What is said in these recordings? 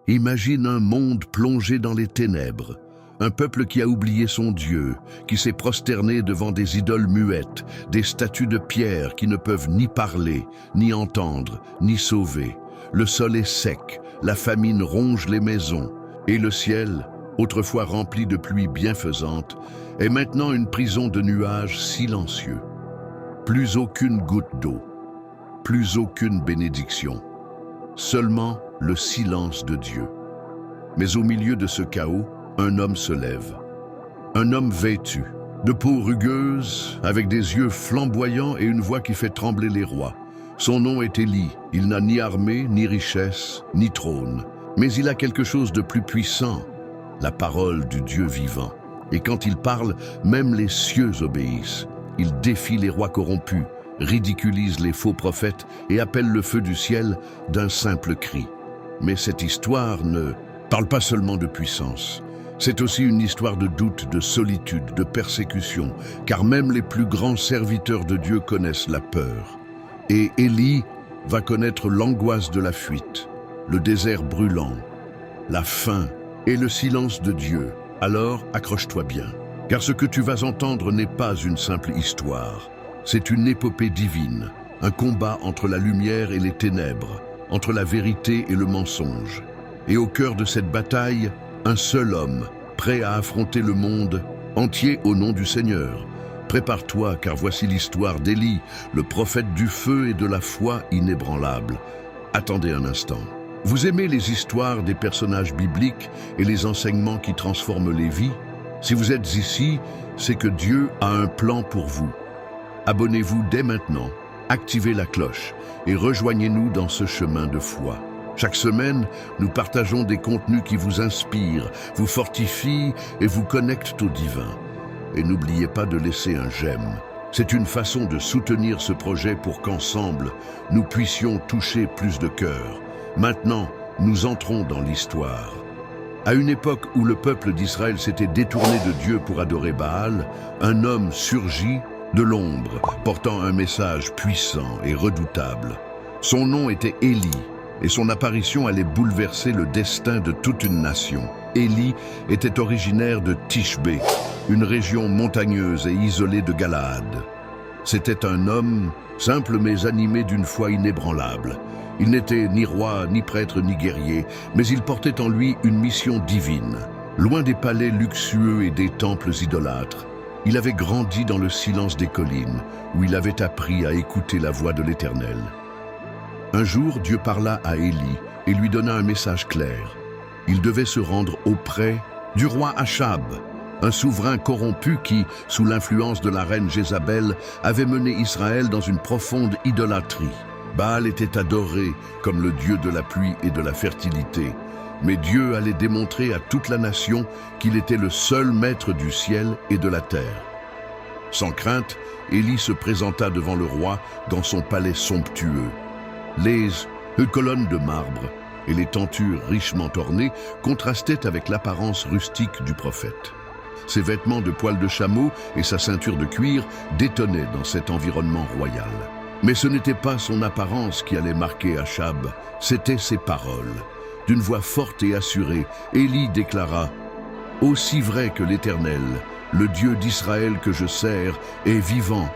Imagine un monde plongé dans les ténèbres, un peuple qui a oublié son Dieu, qui s'est prosterné devant des idoles muettes, des statues de pierre qui ne peuvent ni parler, ni entendre, ni sauver. Le sol est sec, la famine ronge les maisons, et le ciel, autrefois rempli de pluie bienfaisante, est maintenant une prison de nuages silencieux. Plus aucune goutte d'eau, plus aucune bénédiction, seulement le silence de Dieu. Mais au milieu de ce chaos, un homme se lève. Un homme vêtu, de peau rugueuse, avec des yeux flamboyants et une voix qui fait trembler les rois. Son nom est Élie. Il n'a ni armée, ni richesse, ni trône. Mais il a quelque chose de plus puissant, la parole du Dieu vivant. Et quand il parle, même les cieux obéissent. Il défie les rois corrompus, ridiculise les faux prophètes et appelle le feu du ciel d'un simple cri. Mais cette histoire ne parle pas seulement de puissance. C'est aussi une histoire de doute, de solitude, de persécution, car même les plus grands serviteurs de Dieu connaissent la peur. Et Élie va connaître l'angoisse de la fuite, le désert brûlant, la faim et le silence de Dieu. Alors accroche-toi bien, car ce que tu vas entendre n'est pas une simple histoire. C'est une épopée divine, un combat entre la lumière et les ténèbres, entre la vérité et le mensonge. Et au cœur de cette bataille, un seul homme, prêt à affronter le monde entier au nom du Seigneur. Prépare-toi, car voici l'histoire d'Élie, le prophète du feu et de la foi inébranlable. Attendez un instant. Vous aimez les histoires des personnages bibliques et les enseignements qui transforment les vies? Si vous êtes ici, c'est que Dieu a un plan pour vous. Abonnez-vous dès maintenant, activez la cloche et rejoignez-nous dans ce chemin de foi. Chaque semaine, nous partageons des contenus qui vous inspirent, vous fortifient et vous connectent au divin. Et n'oubliez pas de laisser un j'aime. C'est une façon de soutenir ce projet pour qu'ensemble, nous puissions toucher plus de cœurs. Maintenant, nous entrons dans l'histoire. À une époque où le peuple d'Israël s'était détourné de Dieu pour adorer Baal, un homme surgit de l'ombre, portant un message puissant et redoutable. Son nom était Élie, et son apparition allait bouleverser le destin de toute une nation. Élie était originaire de Tishbé, une région montagneuse et isolée de Galaad. C'était un homme simple mais animé d'une foi inébranlable. Il n'était ni roi, ni prêtre, ni guerrier, mais il portait en lui une mission divine. Loin des palais luxueux et des temples idolâtres, il avait grandi dans le silence des collines, où il avait appris à écouter la voix de l'Éternel. Un jour, Dieu parla à Élie et lui donna un message clair. Il devait se rendre auprès du roi Achab, un souverain corrompu qui, sous l'influence de la reine Jézabel, avait mené Israël dans une profonde idolâtrie. Baal était adoré comme le dieu de la pluie et de la fertilité, mais Dieu allait démontrer à toute la nation qu'il était le seul maître du ciel et de la terre. Sans crainte, Élie se présenta devant le roi dans son palais somptueux. Les colonnes de marbre et les tentures richement ornées contrastaient avec l'apparence rustique du prophète. Ses vêtements de poils de chameau et sa ceinture de cuir détonnaient dans cet environnement royal. Mais ce n'était pas son apparence qui allait marquer Achab, c'étaient ses paroles. D'une voix forte et assurée, Élie déclara « Aussi vrai que l'Éternel, le Dieu d'Israël que je sers, est vivant,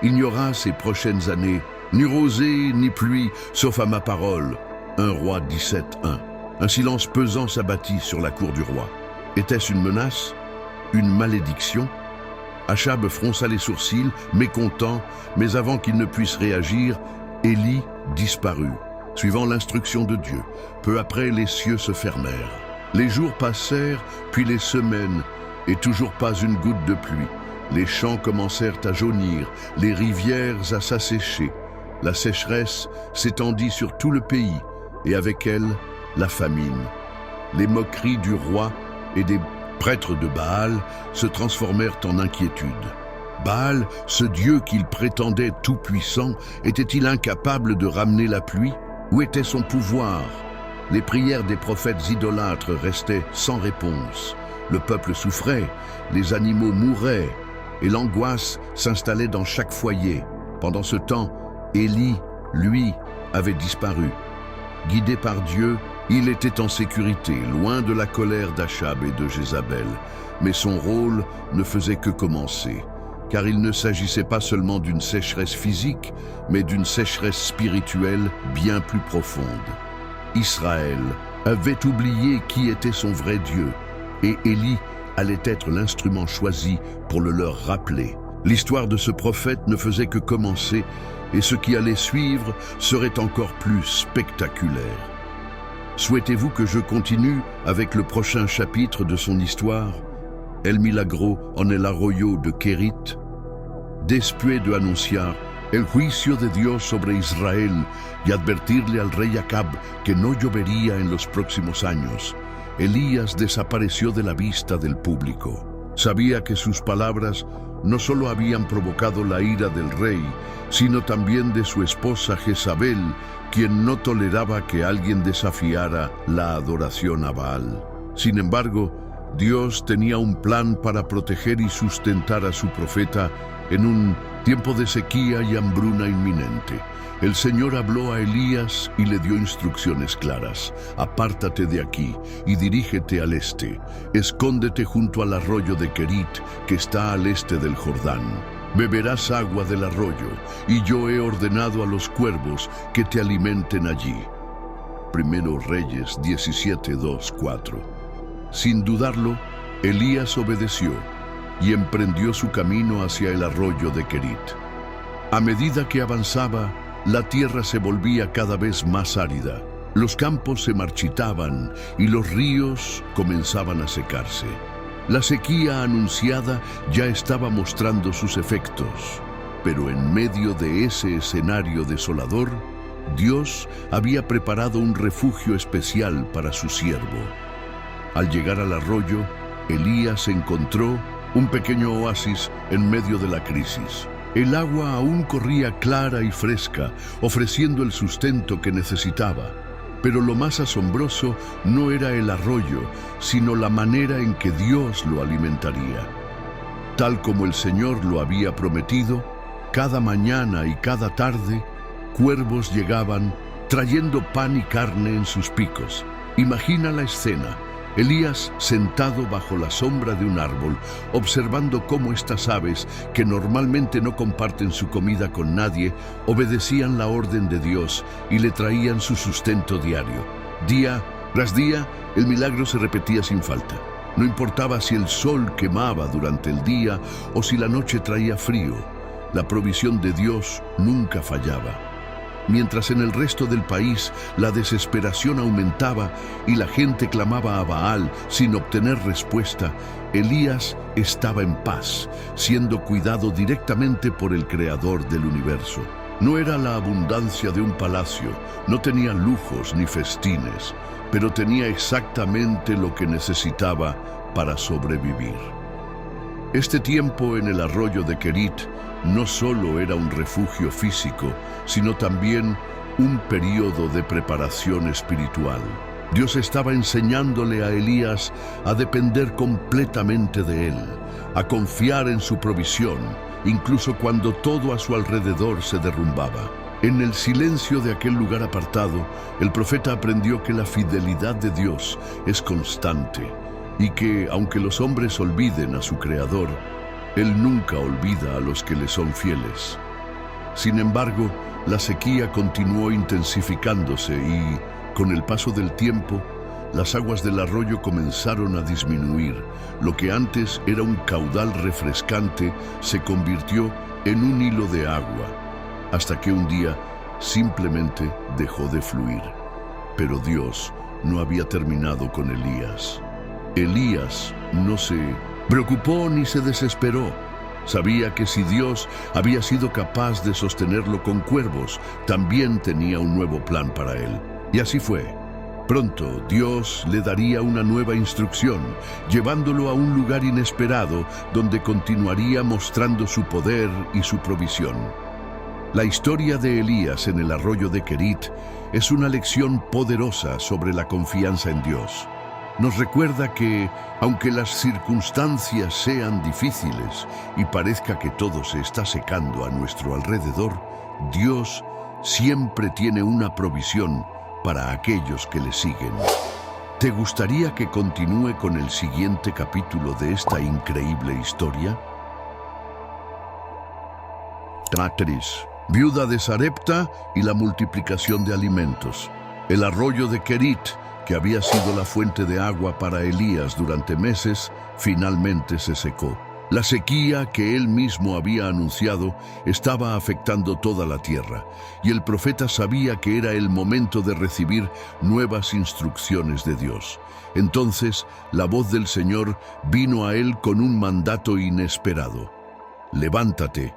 il n'y aura ces prochaines années ni rosée ni pluie, sauf à ma parole. » 1 Roi 17:1. Un silence pesant s'abattit sur la cour du roi. Était-ce une menace? Une malédiction? Achab fronça les sourcils, mécontent, mais avant qu'il ne puisse réagir, Élie disparut, suivant l'instruction de Dieu. Peu après, les cieux se fermèrent. Les jours passèrent, puis les semaines, et toujours pas une goutte de pluie. Les champs commencèrent à jaunir, les rivières à s'assécher. La sécheresse s'étendit sur tout le pays, et avec elle, la famine. Les moqueries du roi et des prêtres de Baal se transformèrent en inquiétude. Baal, ce dieu qu'il prétendait tout-puissant, était-il incapable de ramener la pluie? Où était son pouvoir? Les prières des prophètes idolâtres restaient sans réponse. Le peuple souffrait, les animaux mouraient, et l'angoisse s'installait dans chaque foyer. Pendant ce temps, Élie, lui, avait disparu. Guidé par Dieu, Il était en sécurité, loin de la colère d'Achab et de Jézabel, mais son rôle ne faisait que commencer, car il ne s'agissait pas seulement d'une sécheresse physique, mais d'une sécheresse spirituelle bien plus profonde. Israël avait oublié qui était son vrai Dieu, et Élie allait être l'instrument choisi pour le leur rappeler. L'histoire de ce prophète ne faisait que commencer, et ce qui allait suivre serait encore plus spectaculaire. Souhaitez-vous que je continue avec le prochain chapitre de son histoire? El milagro en el arroyo de Kerit. Después de anunciar el juicio de Dios sobre Israel y advertirle al rey Acab que no llovería en los próximos años, Elías desapareció de la vista del público. Sabía que sus palabras no solo habían provocado la ira del rey, sino también de su esposa Jezabel, quien no toleraba que alguien desafiara la adoración a Baal. Sin embargo, Dios tenía un plan para proteger y sustentar a su profeta en un tiempo de sequía y hambruna inminente. El Señor habló a Elías y le dio instrucciones claras. Apártate de aquí y dirígete al este. Escóndete junto al arroyo de Kerit, que está al este del Jordán. Beberás agua del arroyo, y yo he ordenado a los cuervos que te alimenten allí. Primero Reyes 17:2-4. Sin dudarlo, Elías obedeció y emprendió su camino hacia el arroyo de Kerit. A medida que avanzaba, la tierra se volvía cada vez más árida. Los campos se marchitaban y los ríos comenzaban a secarse. La sequía anunciada ya estaba mostrando sus efectos, pero en medio de ese escenario desolador, Dios había preparado un refugio especial para su siervo. Al llegar al arroyo, Elías encontró un pequeño oasis en medio de la crisis. El agua aún corría clara y fresca, ofreciendo el sustento que necesitaba. Pero lo más asombroso no era el arroyo, sino la manera en que Dios lo alimentaría. Tal como el Señor lo había prometido, cada mañana y cada tarde, cuervos llegaban trayendo pan y carne en sus picos. Imagina la escena. Elías sentado bajo la sombra de un árbol, observando cómo estas aves, que normalmente no comparten su comida con nadie, obedecían la orden de Dios y le traían su sustento diario. Día tras día, el milagro se repetía sin falta. No importaba si el sol quemaba durante el día o si la noche traía frío, la provisión de Dios nunca fallaba. Mientras en el resto del país la desesperación aumentaba y la gente clamaba a Baal sin obtener respuesta, Elías estaba en paz, siendo cuidado directamente por el Creador del universo. No era la abundancia de un palacio, no tenía lujos ni festines, pero tenía exactamente lo que necesitaba para sobrevivir. Este tiempo en el arroyo de Kerit no solo era un refugio físico, sino también un periodo de preparación espiritual. Dios estaba enseñándole a Elías a depender completamente de él, a confiar en su provisión, incluso cuando todo a su alrededor se derrumbaba. En el silencio de aquel lugar apartado, el profeta aprendió que la fidelidad de Dios es constante y que, aunque los hombres olviden a su Creador, Él nunca olvida a los que le son fieles. Sin embargo, la sequía continuó intensificándose y, con el paso del tiempo, las aguas del arroyo comenzaron a disminuir. Lo que antes era un caudal refrescante se convirtió en un hilo de agua, hasta que un día simplemente dejó de fluir. Pero Dios no había terminado con Elías. Elías no se preocupó ni se desesperó. Sabía que si Dios había sido capaz de sostenerlo con cuervos, también tenía un nuevo plan para él. Y así fue. Pronto Dios le daría una nueva instrucción, llevándolo a un lugar inesperado donde continuaría mostrando su poder y su provisión. La historia de Elías en el arroyo de Kerit es una lección poderosa sobre la confianza en Dios. Nos recuerda que, aunque las circunstancias sean difíciles y parezca que todo se está secando a nuestro alrededor, Dios siempre tiene una provisión para aquellos que le siguen. ¿Te gustaría que continúe con el siguiente capítulo de esta increíble historia? 3. Viuda de Sarepta y la multiplicación de alimentos. El arroyo de Kerit, que había sido la fuente de agua para Elías durante meses, finalmente se secó. La sequía que él mismo había anunciado estaba afectando toda la tierra, y el profeta sabía que era el momento de recibir nuevas instrucciones de Dios. Entonces, la voz del Señor vino a él con un mandato inesperado. Levántate,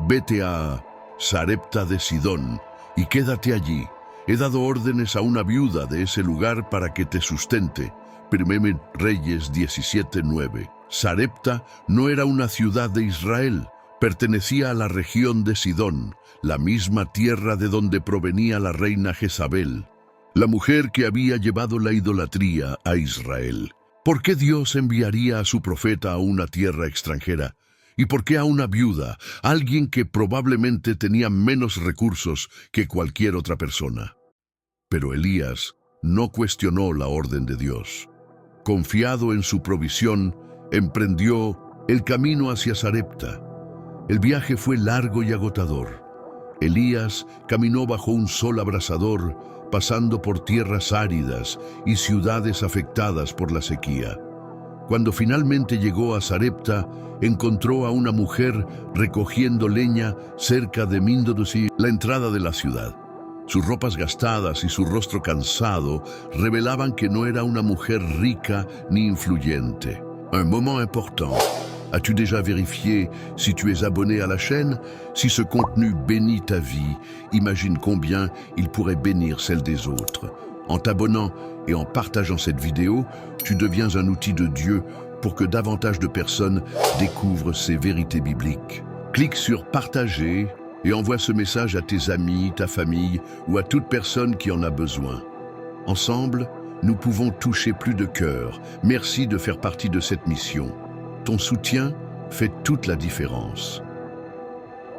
vete a Sarepta de Sidón y quédate allí. He dado órdenes a una viuda de ese lugar para que te sustente. 1 Reyes 17:9. Sarepta no era una ciudad de Israel, pertenecía a la región de Sidón, la misma tierra de donde provenía la reina Jezabel, la mujer que había llevado la idolatría a Israel. ¿Por qué Dios enviaría a su profeta a una tierra extranjera? ¿Y por qué a una viuda, alguien que probablemente tenía menos recursos que cualquier otra persona? Pero Elías no cuestionó la orden de Dios. Confiado en su provisión, emprendió el camino hacia Sarepta. El viaje fue largo y agotador. Elías caminó bajo un sol abrasador, pasando por tierras áridas y ciudades afectadas por la sequía. Cuando finalmente llegó a Sarepta, encontró a una mujer recogiendo leña cerca de Mindodusi, la entrada de la ciudad. Sus ropas gastadas y su rostro cansado revelaban que no era una mujer rica ni influyente. Un moment important. As-tu déjà vérifié si tu es abonné à la chaîne? Si ce contenu bénit ta vie, imagine combien il pourrait bénir celle des autres. En t'abonnant et en partageant cette vidéo, tu deviens un outil de Dieu pour que davantage de personnes découvrent ces vérités bibliques. Clique sur partager et envoie ce message à tes amis, ta famille ou à toute personne qui en a besoin. Ensemble, nous pouvons toucher plus de cœurs. Merci de faire partie de cette mission. Ton soutien fait toute la différence.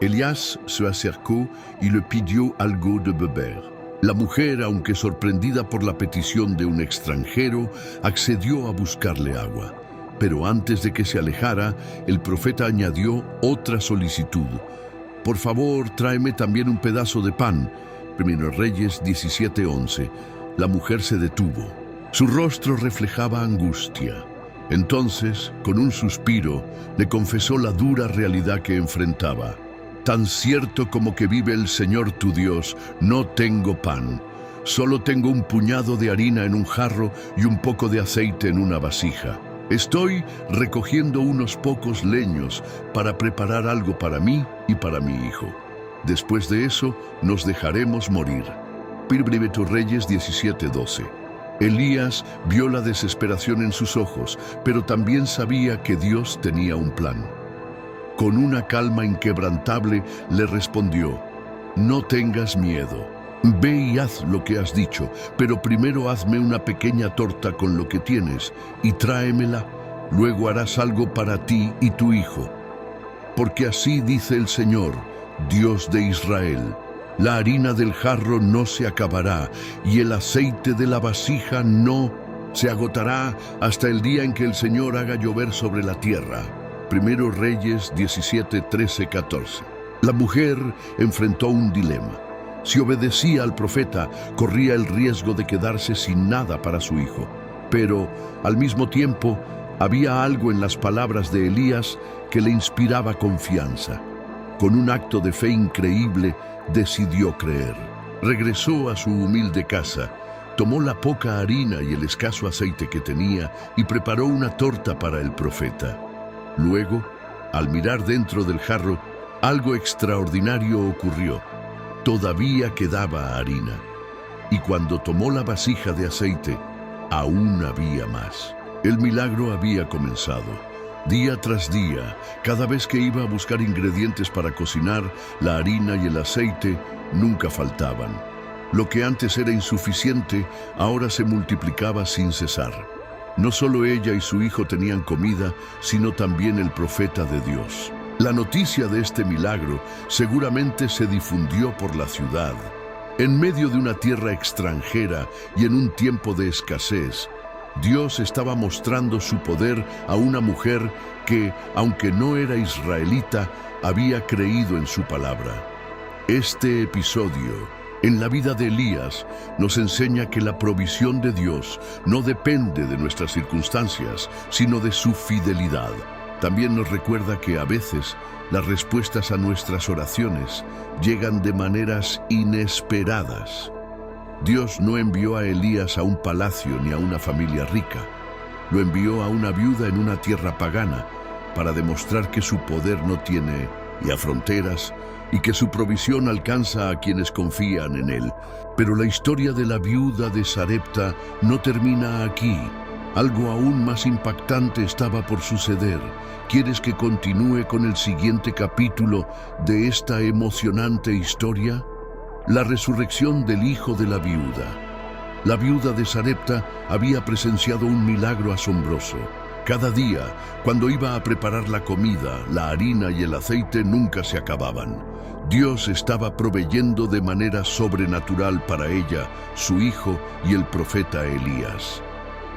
Elías se acercó y le pidió algo de beber. La mujer, aunque sorprendida por la petición de un extranjero, accedió a buscarle agua. Pero antes de que se alejara, el profeta añadió otra solicitud. Por favor, tráeme también un pedazo de pan. 1 Reyes 17:11. La mujer se detuvo. Su rostro reflejaba angustia. Entonces, con un suspiro, le confesó la dura realidad que enfrentaba. Tan cierto como que vive el Señor tu Dios, no tengo pan. Solo tengo un puñado de harina en un jarro y un poco de aceite en una vasija. Estoy recogiendo unos pocos leños para preparar algo para mí y para mi hijo. Después de eso, nos dejaremos morir. 1 Reyes 17:12. Elías vio la desesperación en sus ojos, pero también sabía que Dios tenía un plan. Con una calma inquebrantable le respondió: no tengas miedo. Ve y haz lo que has dicho, pero primero hazme una pequeña torta con lo que tienes y tráemela. Luego harás algo para ti y tu hijo. Porque así dice el Señor, Dios de Israel: la harina del jarro no se acabará y el aceite de la vasija no se agotará hasta el día en que el Señor haga llover sobre la tierra. 1 Reyes 17, 13, 14. La mujer enfrentó un dilema. Si obedecía al profeta, corría el riesgo de quedarse sin nada para su hijo. Pero, al mismo tiempo, había algo en las palabras de Elías que le inspiraba confianza. Con un acto de fe increíble, decidió creer. Regresó a su humilde casa, tomó la poca harina y el escaso aceite que tenía y preparó una torta para el profeta. Luego, al mirar dentro del jarro, algo extraordinario ocurrió. Todavía quedaba harina, y cuando tomó la vasija de aceite, aún había más. El milagro había comenzado. Día tras día, cada vez que iba a buscar ingredientes para cocinar, la harina y el aceite nunca faltaban. Lo que antes era insuficiente, ahora se multiplicaba sin cesar. No solo ella y su hijo tenían comida, sino también el profeta de Dios. La noticia de este milagro seguramente se difundió por la ciudad. En medio de una tierra extranjera y en un tiempo de escasez, Dios estaba mostrando su poder a una mujer que, aunque no era israelita, había creído en su palabra. Este episodio, en la vida de Elías, nos enseña que la provisión de Dios no depende de nuestras circunstancias, sino de su fidelidad. También nos recuerda que a veces las respuestas a nuestras oraciones llegan de maneras inesperadas. Dios no envió a Elías a un palacio ni a una familia rica. Lo envió a una viuda en una tierra pagana para demostrar que su poder no tiene ya fronteras y que su provisión alcanza a quienes confían en él. Pero la historia de la viuda de Sarepta no termina aquí. Algo aún más impactante estaba por suceder. ¿Quieres que continúe con el siguiente capítulo de esta emocionante historia? La resurrección del hijo de la viuda. La viuda de Sarepta había presenciado un milagro asombroso. Cada día, cuando iba a preparar la comida, la harina y el aceite nunca se acababan. Dios estaba proveyendo de manera sobrenatural para ella, su hijo y el profeta Elías.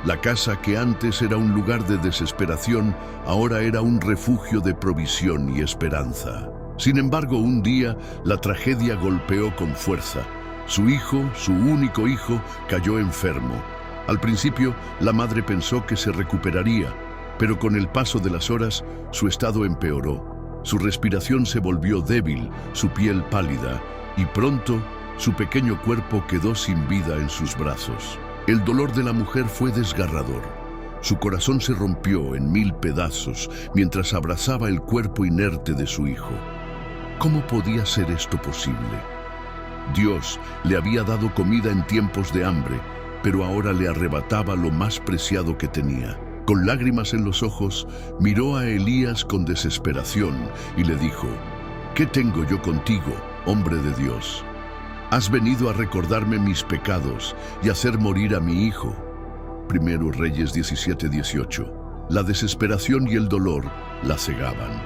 La casa que antes era un lugar de desesperación, ahora era un refugio de provisión y esperanza. Sin embargo, un día la tragedia golpeó con fuerza. Su hijo, su único hijo, cayó enfermo. Al principio, la madre pensó que se recuperaría, pero con el paso de las horas, su estado empeoró. Su respiración se volvió débil, su piel pálida, y pronto, su pequeño cuerpo quedó sin vida en sus brazos. El dolor de la mujer fue desgarrador. Su corazón se rompió en 1000 pedazos mientras abrazaba el cuerpo inerte de su hijo. ¿Cómo podía ser esto posible? Dios le había dado comida en tiempos de hambre, pero ahora le arrebataba lo más preciado que tenía. Con lágrimas en los ojos, miró a Elías con desesperación y le dijo: ¿Qué tengo yo contigo, hombre de Dios? Has venido a recordarme mis pecados y hacer morir a mi hijo. 1 Reyes 17:18. La desesperación y el dolor la cegaban.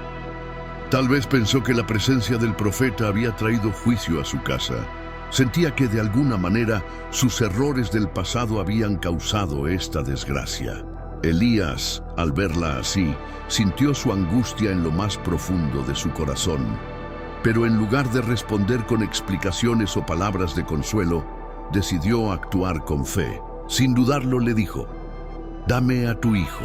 Tal vez pensó que la presencia del profeta había traído juicio a su casa. Sentía que de alguna manera sus errores del pasado habían causado esta desgracia. Elías, al verla así, sintió su angustia en lo más profundo de su corazón. Pero en lugar de responder con explicaciones o palabras de consuelo, decidió actuar con fe. Sin dudarlo le dijo: «Dame a tu hijo».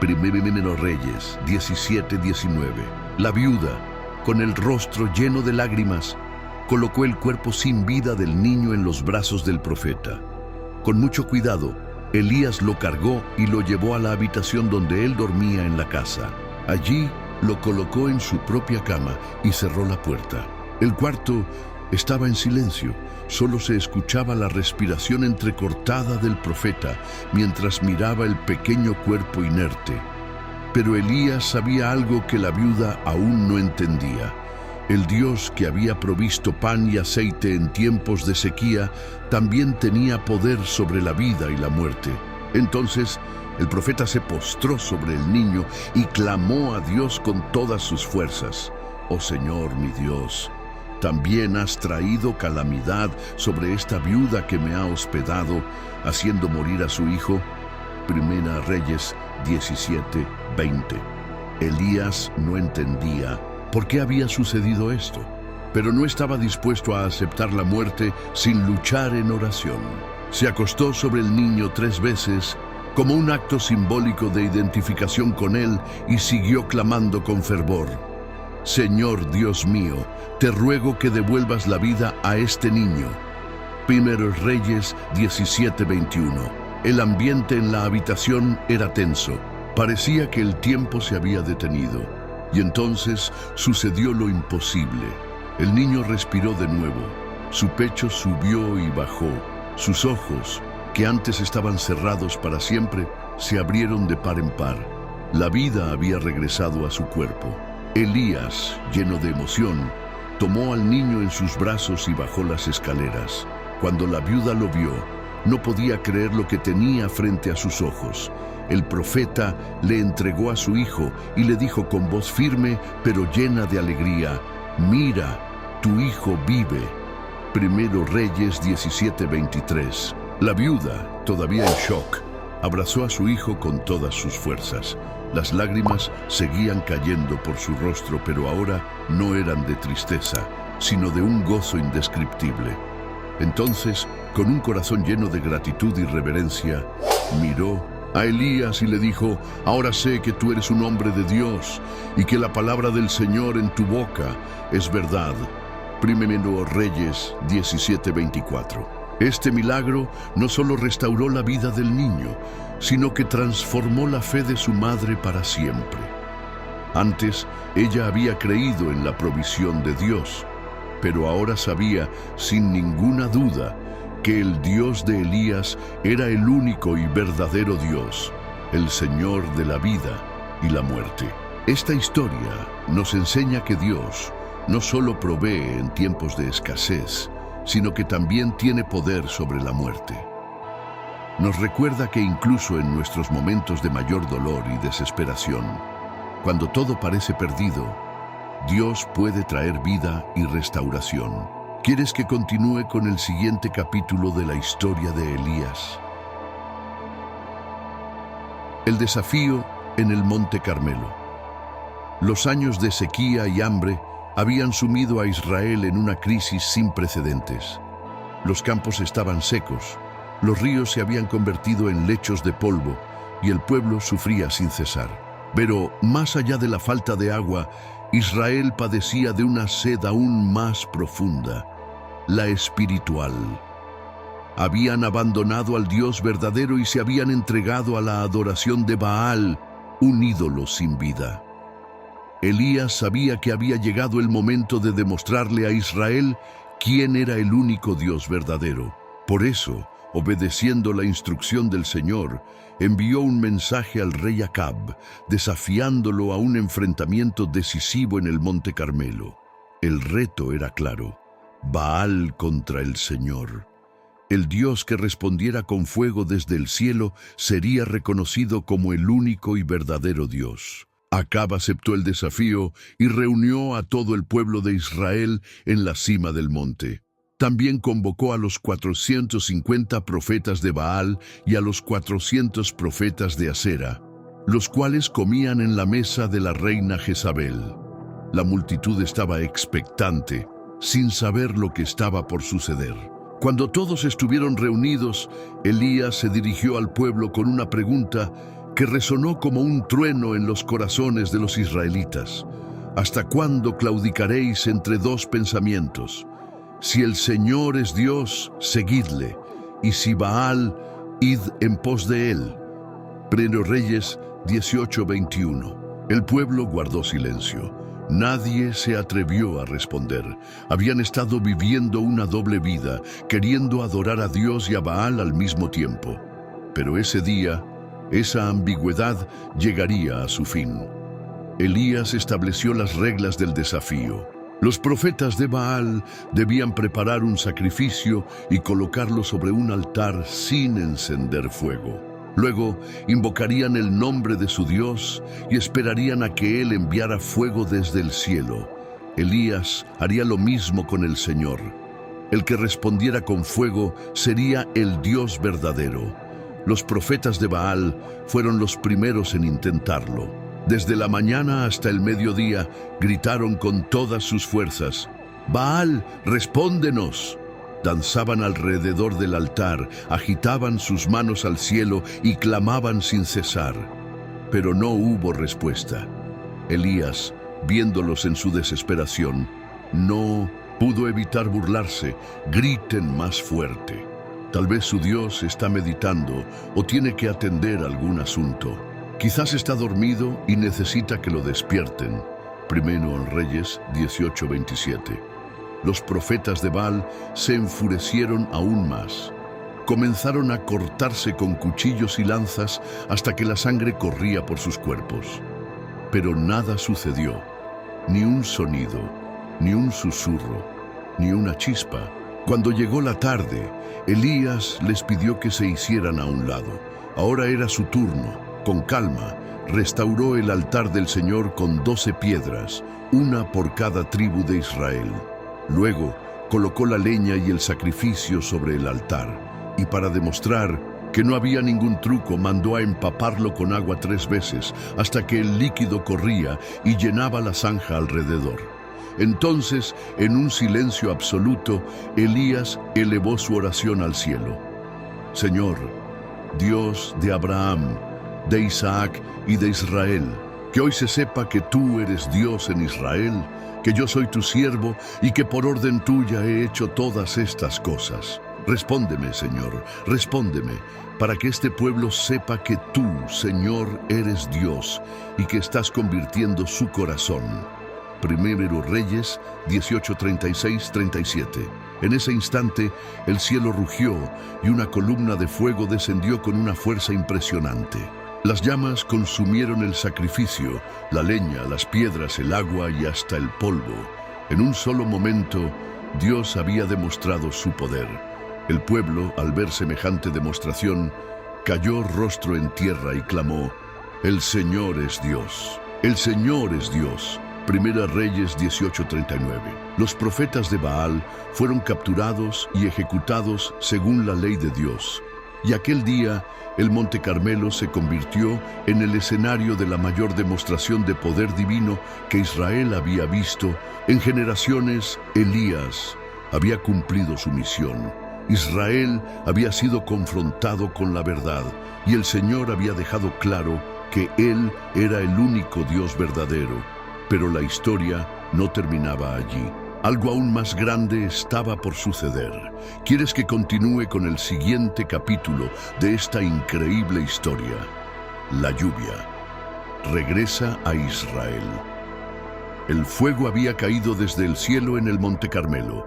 1 Reyes 17:19. La viuda, con el rostro lleno de lágrimas, colocó el cuerpo sin vida del niño en los brazos del profeta. Con mucho cuidado, Elías lo cargó y lo llevó a la habitación donde él dormía en la casa. Allí lo colocó en su propia cama y cerró la puerta. El cuarto estaba en silencio, solo se escuchaba la respiración entrecortada del profeta mientras miraba el pequeño cuerpo inerte. Pero Elías sabía algo que la viuda aún no entendía. El Dios que había provisto pan y aceite en tiempos de sequía también tenía poder sobre la vida y la muerte. Entonces, el profeta se postró sobre el niño y clamó a Dios con todas sus fuerzas: «Oh Señor, mi Dios, también has traído calamidad sobre esta viuda que me ha hospedado, haciendo morir a su hijo». 1 Reyes 17:20. Elías no entendía por qué había sucedido esto, pero no estaba dispuesto a aceptar la muerte sin luchar en oración. Se acostó sobre el niño 3 veces como un acto simbólico de identificación con él y siguió clamando con fervor: «Señor Dios mío, te ruego que devuelvas la vida a este niño». 1 Reyes 17:21. El ambiente en la habitación era tenso. Parecía que el tiempo se había detenido. Y entonces sucedió lo imposible. El niño respiró de nuevo. Su pecho subió y bajó. Sus ojos, que antes estaban cerrados para siempre, se abrieron de par en par. La vida había regresado a su cuerpo. Elías, lleno de emoción, tomó al niño en sus brazos y bajó las escaleras. Cuando la viuda lo vio, no podía creer lo que tenía frente a sus ojos. El profeta le entregó a su hijo y le dijo con voz firme pero llena de alegría: «Mira, tu hijo vive». Primero Reyes 17:23. La viuda, todavía en shock, abrazó a su hijo con todas sus fuerzas. Las lágrimas seguían cayendo por su rostro, pero ahora no eran de tristeza, sino de un gozo indescriptible. Entonces, con un corazón lleno de gratitud y reverencia, miró a Elías y le dijo: ahora sé que tú eres un hombre de Dios y que la palabra del Señor en tu boca es verdad. Primero Reyes 17:24. Este milagro no solo restauró la vida del niño, sino que transformó la fe de su madre para siempre. Antes, ella había creído en la provisión de Dios, pero ahora sabía, sin ninguna duda, que el Dios de Elías era el único y verdadero Dios, el Señor de la vida y la muerte. Esta historia nos enseña que Dios no solo provee en tiempos de escasez, sino que también tiene poder sobre la muerte. Nos recuerda que incluso en nuestros momentos de mayor dolor y desesperación, cuando todo parece perdido, Dios puede traer vida y restauración. ¿Quieres que continúe con el siguiente capítulo de la historia de Elías? El desafío en el Monte Carmelo. Los años de sequía y hambre habían sumido a Israel en una crisis sin precedentes. Los campos estaban secos, los ríos se habían convertido en lechos de polvo y el pueblo sufría sin cesar. Pero más allá de la falta de agua, Israel padecía de una sed aún más profunda, la espiritual. Habían abandonado al Dios verdadero y se habían entregado a la adoración de Baal, un ídolo sin vida. Elías sabía que había llegado el momento de demostrarle a Israel quién era el único Dios verdadero. Por eso, obedeciendo la instrucción del Señor, envió un mensaje al rey Acab, desafiándolo a un enfrentamiento decisivo en el Monte Carmelo. El reto era claro: Baal contra el Señor. El Dios que respondiera con fuego desde el cielo sería reconocido como el único y verdadero Dios. Acab aceptó el desafío y reunió a todo el pueblo de Israel en la cima del monte. También convocó a los 450 profetas de Baal y a los 400 profetas de Asera, los cuales comían en la mesa de la reina Jezabel. La multitud estaba expectante, sin saber lo que estaba por suceder. Cuando todos estuvieron reunidos, Elías se dirigió al pueblo con una pregunta que resonó como un trueno en los corazones de los israelitas. ¿Hasta cuándo claudicaréis entre dos pensamientos? Si el Señor es Dios, seguidle, y si Baal, id en pos de él. Primero Reyes 18:21. El pueblo guardó silencio. Nadie se atrevió a responder. Habían estado viviendo una doble vida, queriendo adorar a Dios y a Baal al mismo tiempo. Pero ese día, esa ambigüedad llegaría a su fin. Elías estableció las reglas del desafío. Los profetas de Baal debían preparar un sacrificio y colocarlo sobre un altar sin encender fuego. Luego, invocarían el nombre de su Dios y esperarían a que Él enviara fuego desde el cielo. Elías haría lo mismo con el Señor. El que respondiera con fuego sería el Dios verdadero. Los profetas de Baal fueron los primeros en intentarlo. Desde la mañana hasta el mediodía gritaron con todas sus fuerzas: «Baal, respóndenos». Danzaban alrededor del altar, agitaban sus manos al cielo y clamaban sin cesar. Pero no hubo respuesta. Elías, viéndolos en su desesperación, no pudo evitar burlarse: «Griten más fuerte». Tal vez su Dios está meditando o tiene que atender algún asunto. Quizás está dormido y necesita que lo despierten. Primero Reyes 18:27. Los profetas de Baal se enfurecieron aún más. Comenzaron a cortarse con cuchillos y lanzas hasta que la sangre corría por sus cuerpos. Pero nada sucedió. Ni un sonido, ni un susurro, ni una chispa. Cuando llegó la tarde, Elías les pidió que se hicieran a un lado. Ahora era su turno. Con calma, restauró el altar del Señor con 12 piedras, una por cada tribu de Israel. Luego, colocó la leña y el sacrificio sobre el altar, y para demostrar que no había ningún truco, mandó a empaparlo con agua 3 veces, hasta que el líquido corría y llenaba la zanja alrededor. Entonces, en un silencio absoluto, Elías elevó su oración al cielo. Señor, Dios de Abraham, de Isaac y de Israel, que hoy se sepa que tú eres Dios en Israel, que yo soy tu siervo y que por orden tuya he hecho todas estas cosas. Respóndeme, Señor, respóndeme, para que este pueblo sepa que tú, Señor, eres Dios y que estás convirtiendo su corazón. Primero Reyes 18:36-37. En ese instante, el cielo rugió y una columna de fuego descendió con una fuerza impresionante. Las llamas consumieron el sacrificio, la leña, las piedras, el agua y hasta el polvo. En un solo momento, Dios había demostrado su poder. El pueblo, al ver semejante demostración, cayó rostro en tierra y clamó: «El Señor es Dios, el Señor es Dios». Primera Reyes 18:39. Los profetas de Baal fueron capturados y ejecutados según la ley de Dios. Y aquel día, el Monte Carmelo se convirtió en el escenario de la mayor demostración de poder divino que Israel había visto. En generaciones, Elías había cumplido su misión. Israel había sido confrontado con la verdad y el Señor había dejado claro que Él era el único Dios verdadero. Pero la historia no terminaba allí. Algo aún más grande estaba por suceder. ¿Quieres que continúe con el siguiente capítulo de esta increíble historia? La lluvia regresa a Israel. El fuego había caído desde el cielo en el Monte Carmelo.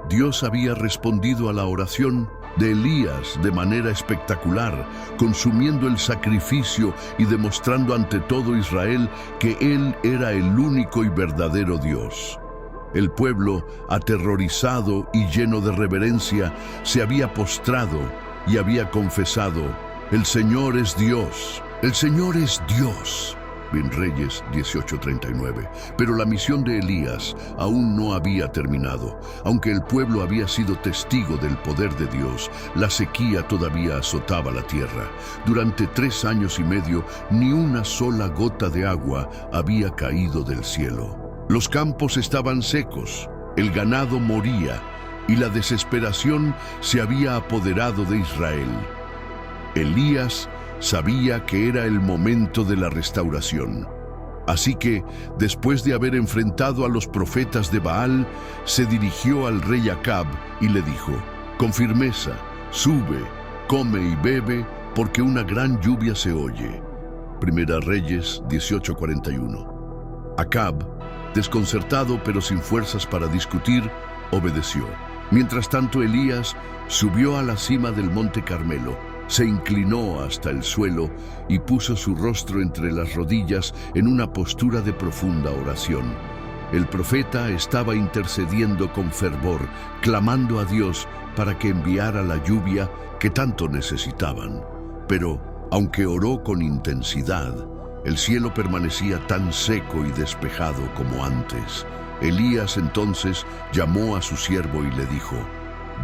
Dios había respondido a la oración de Elías de manera espectacular, consumiendo el sacrificio y demostrando ante todo Israel que Él era el único y verdadero Dios. El pueblo, aterrorizado y lleno de reverencia, se había postrado y había confesado: «El Señor es Dios, el Señor es Dios». En Reyes 18:39. Pero la misión de Elías aún no había terminado. Aunque el pueblo había sido testigo del poder de Dios, la sequía todavía azotaba la tierra. Durante 3 años y medio, ni una sola gota de agua había caído del cielo. Los campos estaban secos, el ganado moría y la desesperación se había apoderado de Israel. Elías sabía que era el momento de la restauración. Así que, después de haber enfrentado a los profetas de Baal, se dirigió al rey Acab y le dijo: «Con firmeza, sube, come y bebe, porque una gran lluvia se oye». Primera Reyes 18:41. Acab, desconcertado pero sin fuerzas para discutir, obedeció. Mientras tanto, Elías subió a la cima del Monte Carmelo. Se inclinó hasta el suelo y puso su rostro entre las rodillas en una postura de profunda oración. El profeta estaba intercediendo con fervor, clamando a Dios para que enviara la lluvia que tanto necesitaban. Pero, aunque oró con intensidad, el cielo permanecía tan seco y despejado como antes. Elías entonces llamó a su siervo y le dijo: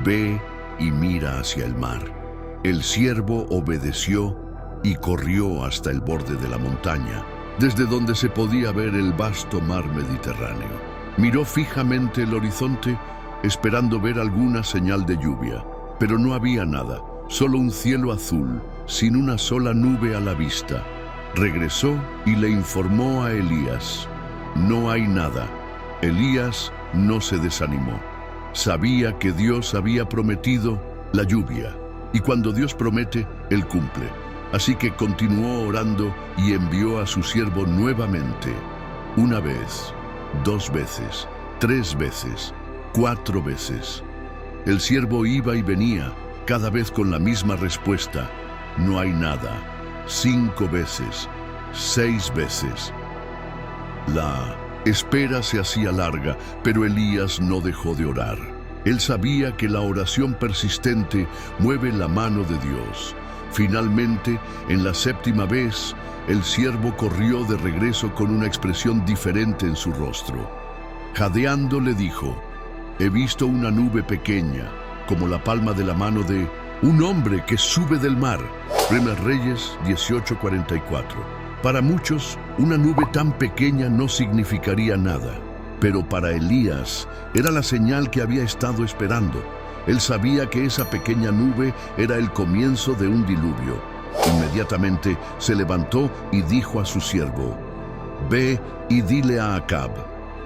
«Ve y mira hacia el mar». El siervo obedeció y corrió hasta el borde de la montaña, desde donde se podía ver el vasto mar Mediterráneo. Miró fijamente el horizonte, esperando ver alguna señal de lluvia, pero no había nada, solo un cielo azul, sin una sola nube a la vista. Regresó y le informó a Elías: «No hay nada». Elías no se desanimó. Sabía que Dios había prometido la lluvia. Y cuando Dios promete, Él cumple. Así que continuó orando y envió a su siervo nuevamente. 1 vez, 2 veces, 3 veces, 4 veces. El siervo iba y venía, cada vez con la misma respuesta: «No hay nada». 5 veces, 6 veces. La espera se hacía larga, pero Elías no dejó de orar. Él sabía que la oración persistente mueve la mano de Dios. Finalmente, en la 7ª vez, el siervo corrió de regreso con una expresión diferente en su rostro. Jadeando le dijo: He visto una nube pequeña, como la palma de la mano de un hombre que sube del mar. Primeros Reyes 18:44. Para muchos, una nube tan pequeña no significaría nada, pero para Elías era la señal que había estado esperando. Él sabía que esa pequeña nube era el comienzo de un diluvio. Inmediatamente se levantó y dijo a su siervo: «Ve y dile a Acab,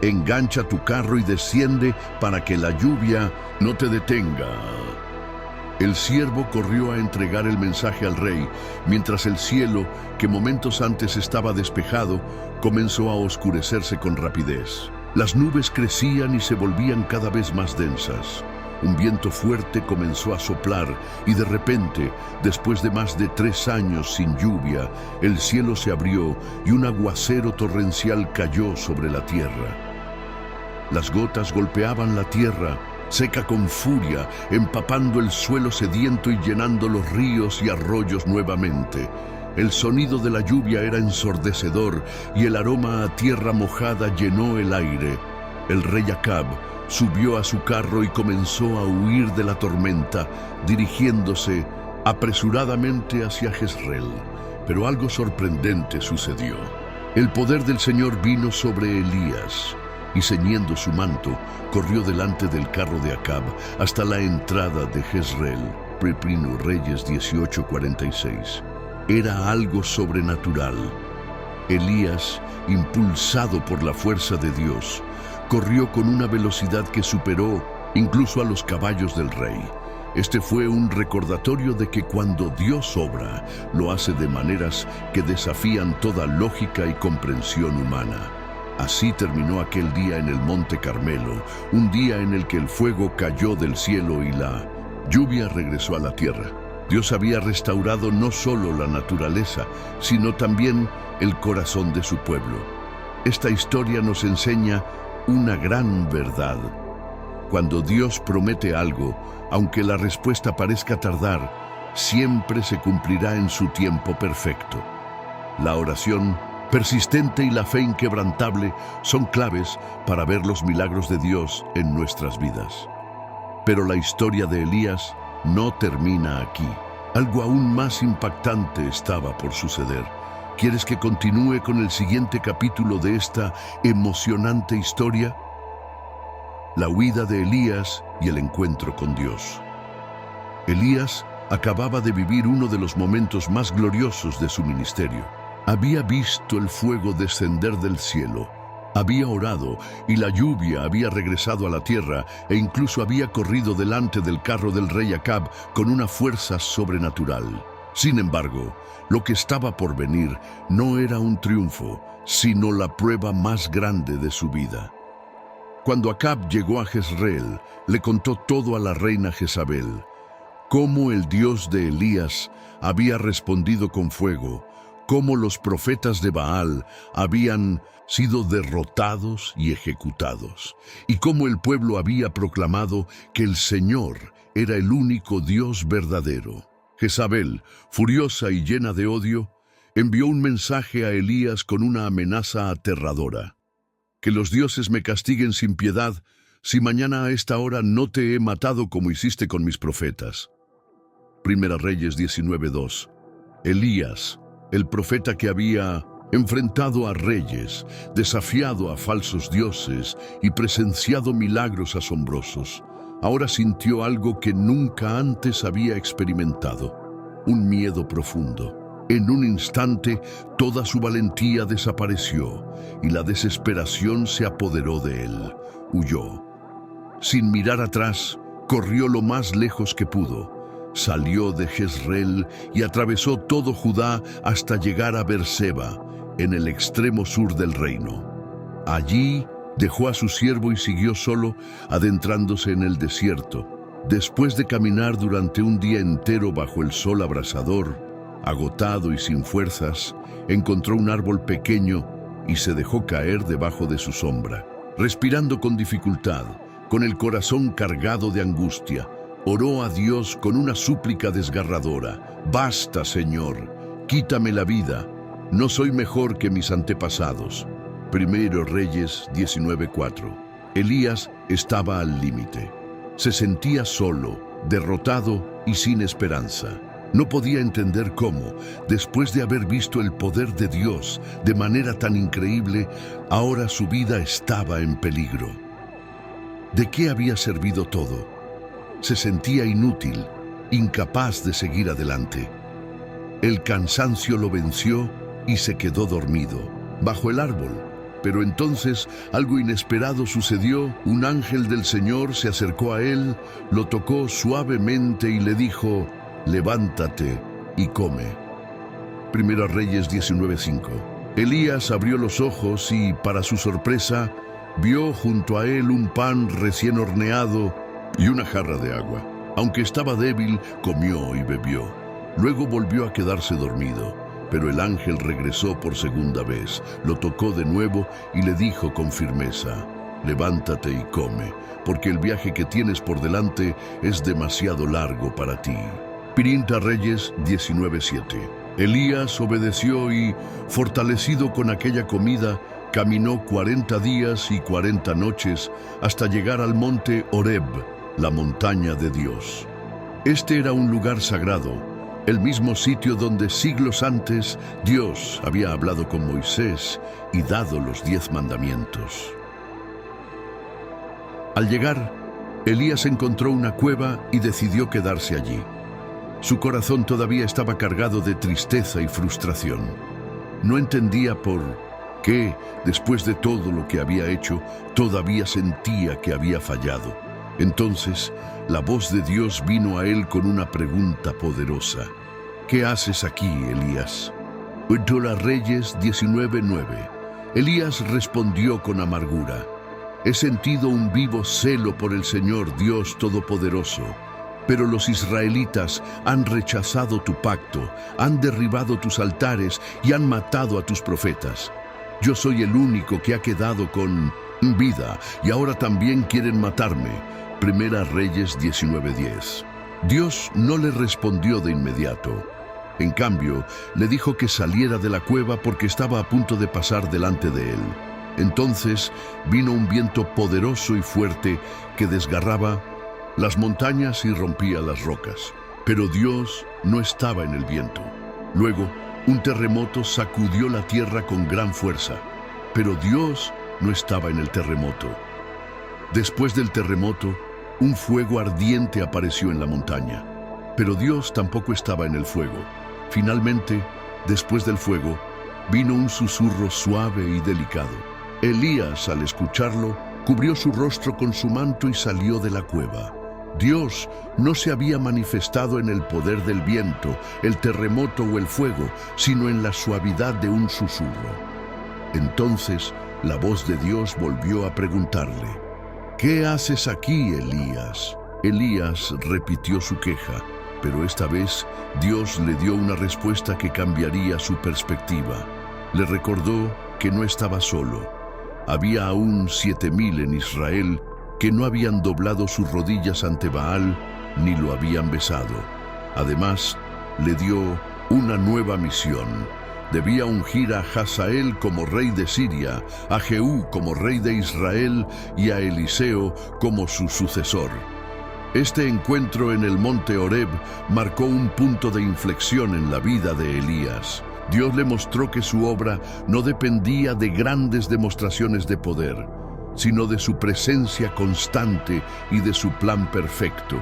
engancha tu carro y desciende para que la lluvia no te detenga». El siervo corrió a entregar el mensaje al rey, mientras el cielo, que momentos antes estaba despejado, comenzó a oscurecerse con rapidez. Las nubes crecían y se volvían cada vez más densas. Un viento fuerte comenzó a soplar y de repente, después de más de 3 años sin lluvia, el cielo se abrió y un aguacero torrencial cayó sobre la tierra. Las gotas golpeaban la tierra, seca con furia, empapando el suelo sediento y llenando los ríos y arroyos nuevamente. El sonido de la lluvia era ensordecedor y el aroma a tierra mojada llenó el aire. El rey Acab subió a su carro y comenzó a huir de la tormenta, dirigiéndose apresuradamente hacia Jezreel. Pero algo sorprendente sucedió. El poder del Señor vino sobre Elías y, ceñiendo su manto, corrió delante del carro de Acab hasta la entrada de Jezreel. Primeros Reyes 18:46. Era algo sobrenatural. Elías, impulsado por la fuerza de Dios, corrió con una velocidad que superó incluso a los caballos del rey. Este fue un recordatorio de que cuando Dios obra, lo hace de maneras que desafían toda lógica y comprensión humana. Así terminó aquel día en el Monte Carmelo, un día en el que el fuego cayó del cielo y la lluvia regresó a la tierra. Dios había restaurado no solo la naturaleza, sino también el corazón de su pueblo. Esta historia nos enseña una gran verdad. Cuando Dios promete algo, aunque la respuesta parezca tardar, siempre se cumplirá en su tiempo perfecto. La oración persistente y la fe inquebrantable son claves para ver los milagros de Dios en nuestras vidas. Pero la historia de Elías no termina aquí. Algo aún más impactante estaba por suceder. ¿Quieres que continúe con el siguiente capítulo de esta emocionante historia? La huida de Elías y el encuentro con Dios. Elías acababa de vivir uno de los momentos más gloriosos de su ministerio. Había visto el fuego descender del cielo, había orado y la lluvia había regresado a la tierra e incluso había corrido delante del carro del rey Acab con una fuerza sobrenatural. Sin embargo, lo que estaba por venir no era un triunfo, sino la prueba más grande de su vida. Cuando Acab llegó a Jezreel, le contó todo a la reina Jezabel, cómo el Dios de Elías había respondido con fuego, cómo los profetas de Baal habían sido derrotados y ejecutados, y cómo el pueblo había proclamado que el Señor era el único Dios verdadero. Jezabel, furiosa y llena de odio, envió un mensaje a Elías con una amenaza aterradora: «Que los dioses me castiguen sin piedad si mañana a esta hora no te he matado como hiciste con mis profetas». Primeros Reyes 19:2. Elías, el profeta que había enfrentado a reyes, desafiado a falsos dioses y presenciado milagros asombrosos, ahora sintió algo que nunca antes había experimentado: un miedo profundo. En un instante, toda su valentía desapareció y la desesperación se apoderó de él. Huyó. Sin mirar atrás, corrió lo más lejos que pudo. Salió de Jezreel y atravesó todo Judá hasta llegar a Beerseba, en el extremo sur del reino. Allí dejó a su siervo y siguió solo, adentrándose en el desierto. Después de caminar durante un día entero bajo el sol abrasador, agotado y sin fuerzas, encontró un árbol pequeño y se dejó caer debajo de su sombra. Respirando con dificultad, con el corazón cargado de angustia, oró a Dios con una súplica desgarradora: «Basta, Señor, quítame la vida. No soy mejor que mis antepasados». Primeros Reyes 19:4. Elías estaba al límite. Se sentía solo, derrotado y sin esperanza. No podía entender cómo, después de haber visto el poder de Dios de manera tan increíble, ahora su vida estaba en peligro. ¿De qué había servido todo? Se sentía inútil, incapaz de seguir adelante. El cansancio lo venció y se quedó dormido, bajo el árbol. Pero entonces algo inesperado sucedió. Un ángel del Señor se acercó a él, lo tocó suavemente y le dijo: «Levántate y come». Primera Reyes 19:5. Elías abrió los ojos y, para su sorpresa, vio junto a él un pan recién horneado y una jarra de agua. Aunque estaba débil, comió y bebió. Luego volvió a quedarse dormido. Pero el ángel regresó por segunda vez, lo tocó de nuevo y le dijo con firmeza: «Levántate y come, porque el viaje que tienes por delante es demasiado largo para ti». Primera Reyes 19:7. Elías obedeció y, fortalecido con aquella comida, caminó 40 días y 40 noches hasta llegar al monte Horeb, la montaña de Dios. Este era un lugar sagrado, el mismo sitio donde siglos antes Dios había hablado con Moisés y dado los 10 mandamientos. Al llegar, Elías encontró una cueva y decidió quedarse allí. Su corazón todavía estaba cargado de tristeza y frustración. No entendía por qué, después de todo lo que había hecho, todavía sentía que había fallado. Entonces, la voz de Dios vino a él con una pregunta poderosa: «¿Qué haces aquí, Elías?». Primera Reyes 19:9. Elías respondió con amargura: «He sentido un vivo celo por el Señor Dios Todopoderoso, pero los israelitas han rechazado tu pacto, han derribado tus altares y han matado a tus profetas. Yo soy el único que ha quedado con vida y ahora también quieren matarme». Primera Reyes 19:10. Dios no le respondió de inmediato. En cambio, le dijo que saliera de la cueva porque estaba a punto de pasar delante de él. Entonces vino un viento poderoso y fuerte que desgarraba las montañas y rompía las rocas. Pero Dios no estaba en el viento. Luego, un terremoto sacudió la tierra con gran fuerza. Pero Dios no estaba en el terremoto. Después del terremoto, un fuego ardiente apareció en la montaña, pero Dios tampoco estaba en el fuego. Finalmente, después del fuego, vino un susurro suave y delicado. Elías, al escucharlo, cubrió su rostro con su manto y salió de la cueva. Dios no se había manifestado en el poder del viento, el terremoto o el fuego, sino en la suavidad de un susurro. Entonces, la voz de Dios volvió a preguntarle: «¿Qué haces aquí, Elías?». Elías repitió su queja, pero esta vez Dios le dio una respuesta que cambiaría su perspectiva. Le recordó que no estaba solo. Había aún 7,000 en Israel que no habían doblado sus rodillas ante Baal ni lo habían besado. Además, le dio una nueva misión. Debía ungir a Hazael como rey de Siria, a Jehú como rey de Israel y a Eliseo como su sucesor. Este encuentro en el monte Horeb marcó un punto de inflexión en la vida de Elías. Dios le mostró que su obra no dependía de grandes demostraciones de poder, sino de su presencia constante y de su plan perfecto,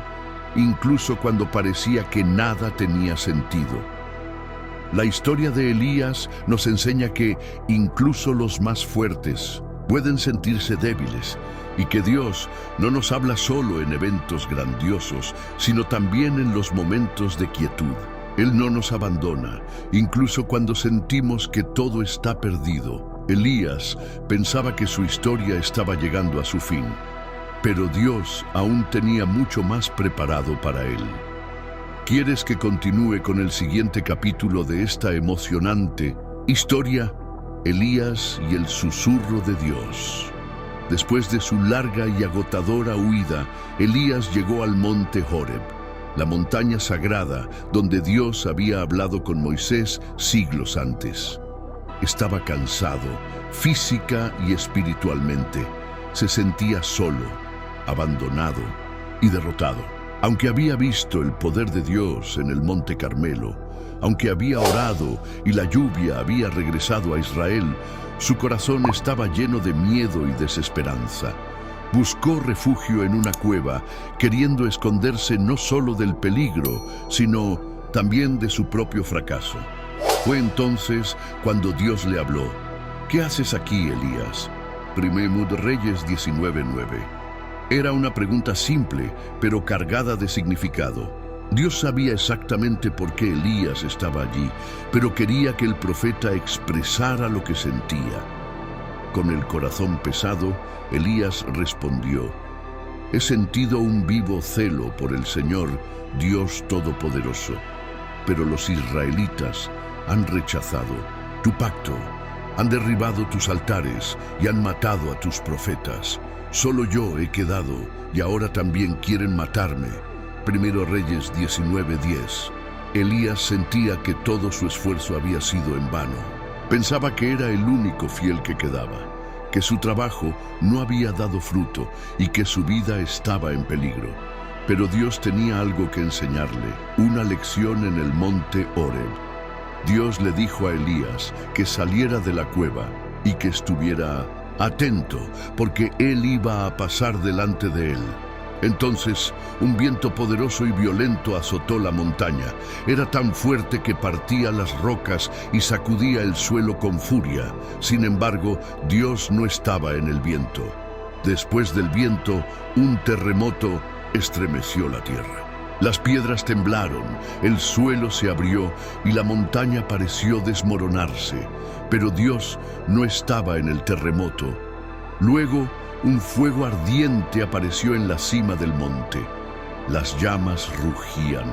incluso cuando parecía que nada tenía sentido. La historia de Elías nos enseña que incluso los más fuertes pueden sentirse débiles y que Dios no nos habla solo en eventos grandiosos, sino también en los momentos de quietud. Él no nos abandona, incluso cuando sentimos que todo está perdido. Elías pensaba que su historia estaba llegando a su fin, pero Dios aún tenía mucho más preparado para él. ¿Quieres que continúe con el siguiente capítulo de esta emocionante historia? Elías y el susurro de Dios. Después de su larga y agotadora huida, Elías llegó al monte Horeb, la montaña sagrada donde Dios había hablado con Moisés siglos antes. Estaba cansado, física y espiritualmente. Se sentía solo, abandonado y derrotado. Aunque había visto el poder de Dios en el Monte Carmelo, aunque había orado y la lluvia había regresado a Israel, su corazón estaba lleno de miedo y desesperanza. Buscó refugio en una cueva, queriendo esconderse no solo del peligro, sino también de su propio fracaso. Fue entonces cuando Dios le habló. ¿Qué haces aquí, Elías? Primero de Reyes 19:9. Era una pregunta simple, pero cargada de significado. Dios sabía exactamente por qué Elías estaba allí, pero quería que el profeta expresara lo que sentía. Con el corazón pesado, Elías respondió: He sentido un vivo celo por el Señor, Dios Todopoderoso. Pero los israelitas han rechazado tu pacto, han derribado tus altares y han matado a tus profetas. Solo yo he quedado y ahora también quieren matarme. Primero Reyes 19:10. Elías sentía que todo su esfuerzo había sido en vano. Pensaba que era el único fiel que quedaba, que su trabajo no había dado fruto y que su vida estaba en peligro. Pero Dios tenía algo que enseñarle, una lección en el monte Horeb. Dios le dijo a Elías que saliera de la cueva y que estuviera atento, porque él iba a pasar delante de él. Entonces, un viento poderoso y violento azotó la montaña. Era tan fuerte que partía las rocas y sacudía el suelo con furia. Sin embargo, Dios no estaba en el viento. Después del viento, un terremoto estremeció la tierra. Las piedras temblaron, el suelo se abrió y la montaña pareció desmoronarse. Pero Dios no estaba en el terremoto. Luego, un fuego ardiente apareció en la cima del monte. Las llamas rugían,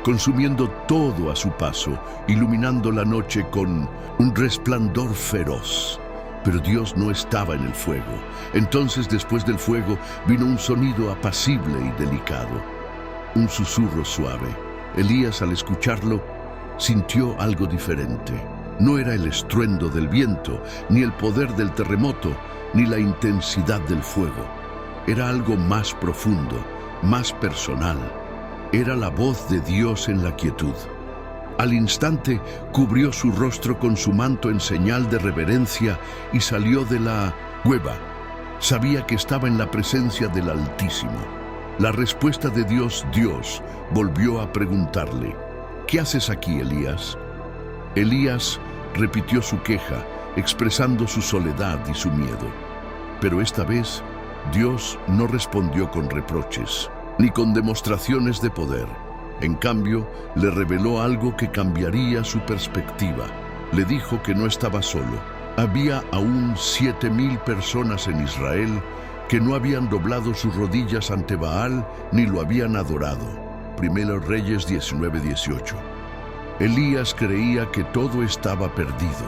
consumiendo todo a su paso, iluminando la noche con un resplandor feroz. Pero Dios no estaba en el fuego. Entonces, después del fuego, vino un sonido apacible y delicado, un susurro suave. Elías, al escucharlo, sintió algo diferente. No era el estruendo del viento, ni el poder del terremoto, ni la intensidad del fuego. Era algo más profundo, más personal. Era la voz de Dios en la quietud. Al instante cubrió su rostro con su manto en señal de reverencia y salió de la cueva. Sabía que estaba en la presencia del Altísimo. La respuesta de Dios volvió a preguntarle: ¿Qué haces aquí, Elías? Elías repitió su queja, expresando su soledad y su miedo. Pero esta vez, Dios no respondió con reproches, ni con demostraciones de poder. En cambio, le reveló algo que cambiaría su perspectiva. Le dijo que no estaba solo. Había aún 7,000 personas en Israel que no habían doblado sus rodillas ante Baal ni lo habían adorado. Primero Reyes 19:18. Elías creía que todo estaba perdido,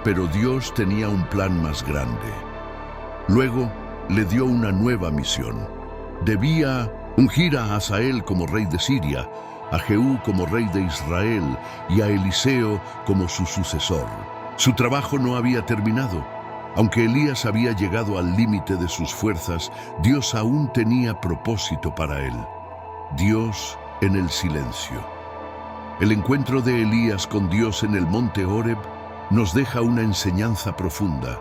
pero Dios tenía un plan más grande. Luego le dio una nueva misión. Debía ungir a Hazael como rey de Siria, a Jehú como rey de Israel y a Eliseo como su sucesor. Su trabajo no había terminado. Aunque Elías había llegado al límite de sus fuerzas, Dios aún tenía propósito para él. Dios en el silencio. El encuentro de Elías con Dios en el monte Horeb nos deja una enseñanza profunda.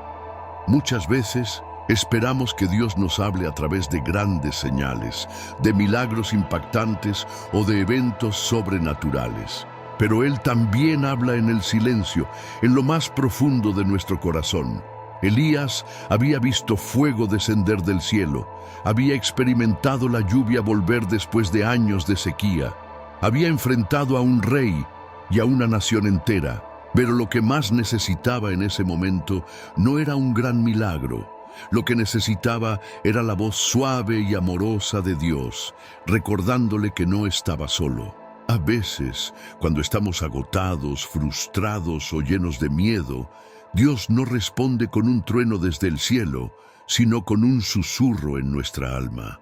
Muchas veces esperamos que Dios nos hable a través de grandes señales, de milagros impactantes o de eventos sobrenaturales. Pero Él también habla en el silencio, en lo más profundo de nuestro corazón. Elías había visto fuego descender del cielo, había experimentado la lluvia volver después de años de sequía, había enfrentado a un rey y a una nación entera, pero lo que más necesitaba en ese momento no era un gran milagro. Lo que necesitaba era la voz suave y amorosa de Dios, recordándole que no estaba solo. A veces, cuando estamos agotados, frustrados o llenos de miedo, Dios no responde con un trueno desde el cielo, sino con un susurro en nuestra alma.